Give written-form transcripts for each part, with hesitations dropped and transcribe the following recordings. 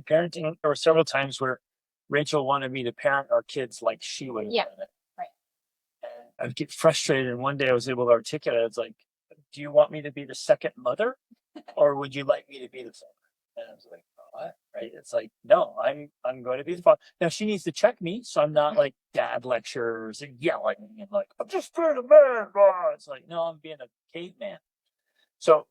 parenting. There were several times where Rachel wanted me to parent our kids like she would have Yeah. done it. Right. And I'd get frustrated. And one day I was able to articulate, it's like, do you want me to be the second mother or would you like me to be the father? And I was like, what? Right? It's like, no, I'm going to be the father. Now she needs to check me, so I'm not like dad lectures and yelling and like, I'm just being a man. Blah. It's like, no, I'm being a caveman. So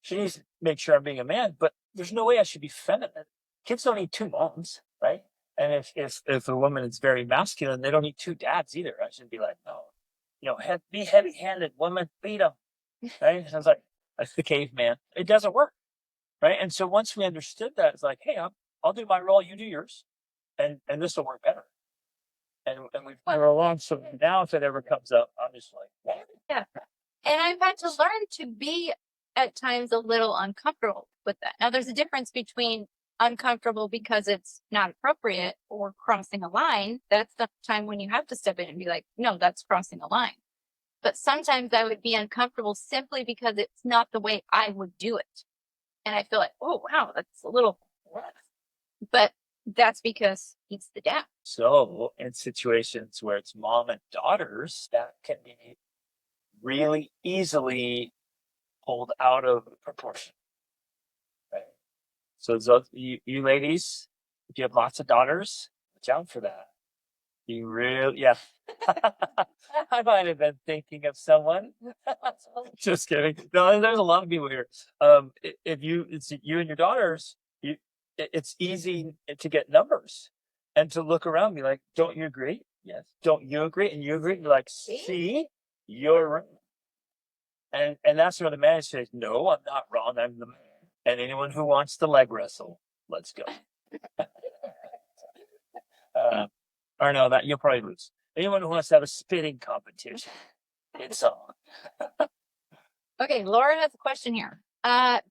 she needs to make sure I'm being a man, but there's no way I should be feminine. Kids don't need two moms, right? And if a woman is very masculine, they don't need two dads either. I should be like, no, be heavy-handed, woman, beat them, right? And I was like, that's the caveman. It doesn't work, right? And so once we understood that, it's like, hey, I'll do my role, you do yours, and this will work better. And we've gone along. So now, if it ever comes up, I'm just like, yeah. And I've had to learn to be at times a little uncomfortable with that. Now, there's a difference between uncomfortable because it's not appropriate or crossing a line. That's the time when you have to step in and be like, no, that's crossing a line. But sometimes I would be uncomfortable simply because it's not the way I would do it. And I feel like, oh, wow, that's a little rough. But that's because he's the dad. so in situations where it's mom and daughters, that can be really easily pulled out of proportion. Right. So those, you ladies, if you have lots of daughters, watch out for that. You really, yeah. I might have been thinking of someone. Just kidding. No, there's a lot of people here. If it's you and your daughters, it's easy to get numbers and to look around and be like, don't you agree? Yes. Don't you agree? And you agree? You're like, see, you're right. And that's where the man says, no, I'm not wrong. I'm the man. And anyone who wants to leg wrestle, let's go. Or no, that you'll probably lose. Anyone who wants to have a spitting competition, it's on. Okay, Laura has a question here.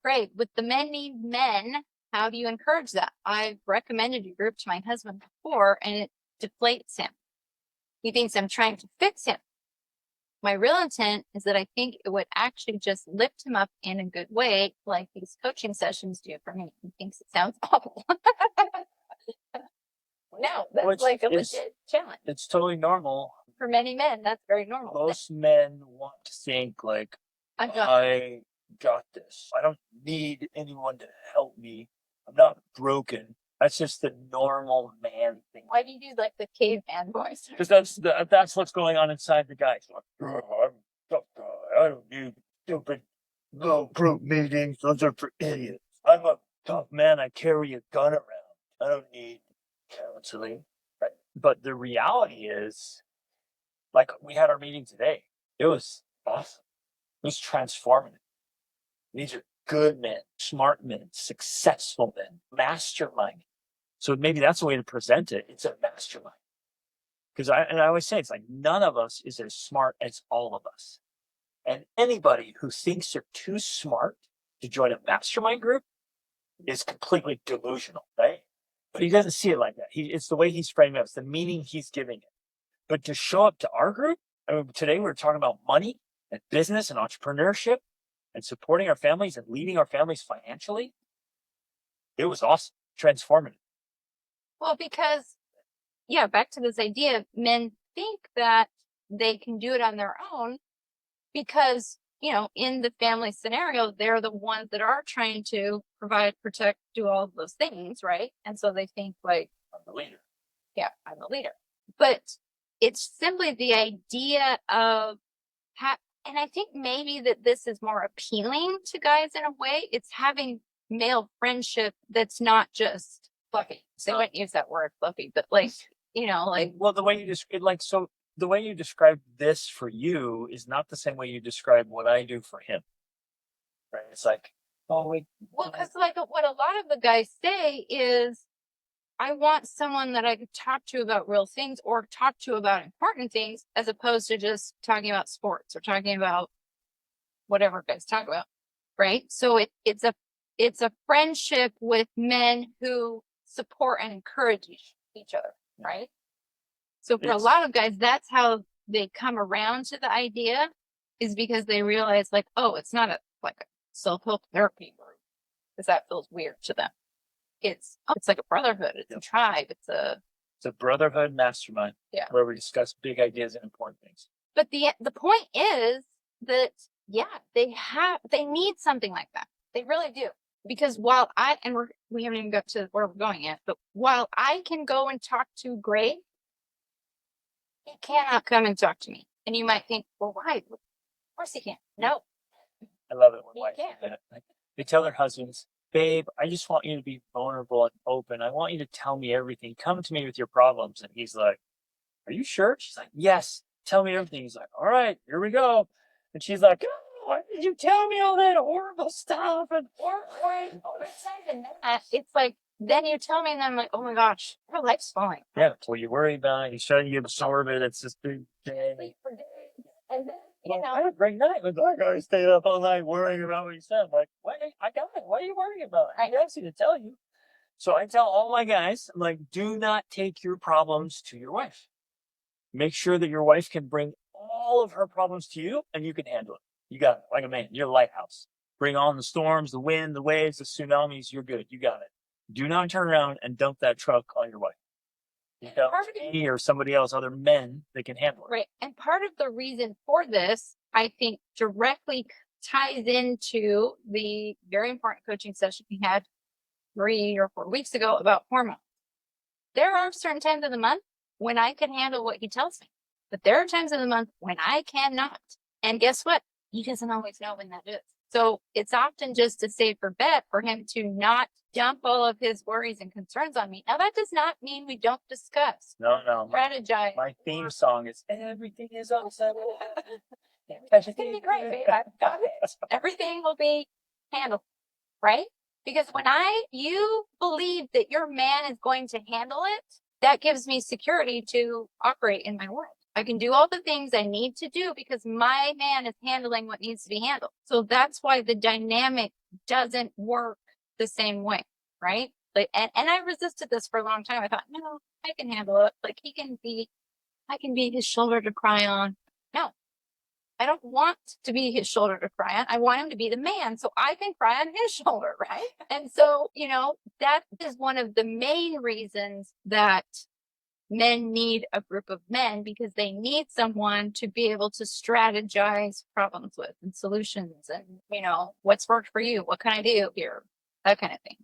Great. With the men need men, how do you encourage that? I've recommended your group to my husband before, and it deflates him. He thinks I'm trying to fix him. My real intent is that I think it would actually just lift him up in a good way, like these coaching sessions do for me. He thinks it sounds awful. No, that's like a legit challenge. It's totally normal. For many men, that's very normal. Most men want to think like, I got this. I don't need anyone to help me. I'm not broken. That's just the normal man thing. Why do you do like the caveman voice? Because that's what's going on inside the guy. Like, I'm a tough guy. I don't need stupid little group meetings. Those are for idiots. I'm a tough man. I carry a gun around. I don't need counseling. Right. But the reality is, like we had our meeting today. It was awesome. It was transformative. These are good men, smart men, successful men, mastermind. So maybe that's the way to present it. It's a mastermind. Because I always say, it's like none of us is as smart as all of us. And anybody who thinks they're too smart to join a mastermind group is completely delusional, right? But he doesn't see it like that. It's the way he's framing it. It's the meaning he's giving it. But to show up to our group, I mean, today we're talking about money and business and entrepreneurship and supporting our families and leading our families financially. It was awesome, transformative. Well, because, yeah, back to this idea, men think that they can do it on their own because, in the family scenario, they're the ones that are trying to provide, protect, do all of those things, right? And so they think like, I'm the leader. Yeah, I'm the leader. But it's simply the idea of, and I think maybe that this is more appealing to guys in a way. It's having male friendship that's not just fluffy. They wouldn't use that word fluffy, but like, well, the way you describe, the way you describe this for you is not the same way you describe what I do for him. Right? It's like, well, because like what a lot of the guys say is, I want someone that I could talk to about real things or talk to about important things as opposed to just talking about sports or talking about whatever guys talk about. Right. So it's a friendship with men who support and encourage each other. Right. So for a lot of guys, that's how they come around to the idea, is because they realize like, oh, it's not like a self-help therapy group, because that feels weird to them. it's like a brotherhood. It's a tribe. It's a brotherhood mastermind. Yeah. Where we discuss big ideas and important things. But the point is that, yeah, they need something like that. They really do. Because while we haven't even got to where we're going yet, but while I can go and talk to Gray, he cannot come and talk to me. And you might think, well, why? Of course he can't. No. I love it when wives do that. Like, they tell their husbands, babe, I just want you to be vulnerable and open. I want you to tell me everything. Come to me with your problems. And he's like, are you sure? She's like, yes, tell me everything. He's like, all right, here we go. And she's like, oh, why did you tell me all that horrible stuff? And it's like, then you tell me, and I'm like, oh my gosh, her life's falling. Yeah, well, you worry about it. He's trying to absorb it. It's this big day. And then, you know, I had a great night with that guy. Stayed up all night worrying about what he said. I'm like, what? I got it. What are you worrying about? I asked you to tell you. So I tell all my guys, I'm like, do not take your problems to your wife. Make sure that your wife can bring all of her problems to you and you can handle it. You got it. Like a man. You're a lighthouse. Bring on the storms, the wind, the waves, the tsunamis. You're good. You got it. Do not turn around and dump that truck on your wife. You know, me or somebody else, other men that can handle it. Right. And part of the reason for this, I think, directly ties into the very important coaching session we had 3 or 4 weeks ago about hormones. There are certain times of the month when I can handle what he tells me, but there are times of the month when I cannot. And guess what? He doesn't always know when that is. So it's often just a safer bet for him to not dump all of his worries and concerns on me. Now, that does not mean we don't discuss. No. Strategize. My theme song is everything is upside down. It's going to be great, babe. I've got it. Everything will be handled, right? Because when you believe that your man is going to handle it, that gives me security to operate in my world. I can do all the things I need to do because my man is handling what needs to be handled. So that's why the dynamic doesn't work the same way, right? Like, and I resisted this for a long time. I thought, no, I can handle it. Like I can be his shoulder to cry on. No, I don't want to be his shoulder to cry on. I want him to be the man so I can cry on his shoulder, right? And so, that is one of the main reasons that men need a group of men, because they need someone to be able to strategize problems with and solutions and, what's worked for you? What can I do here? That kind of thing.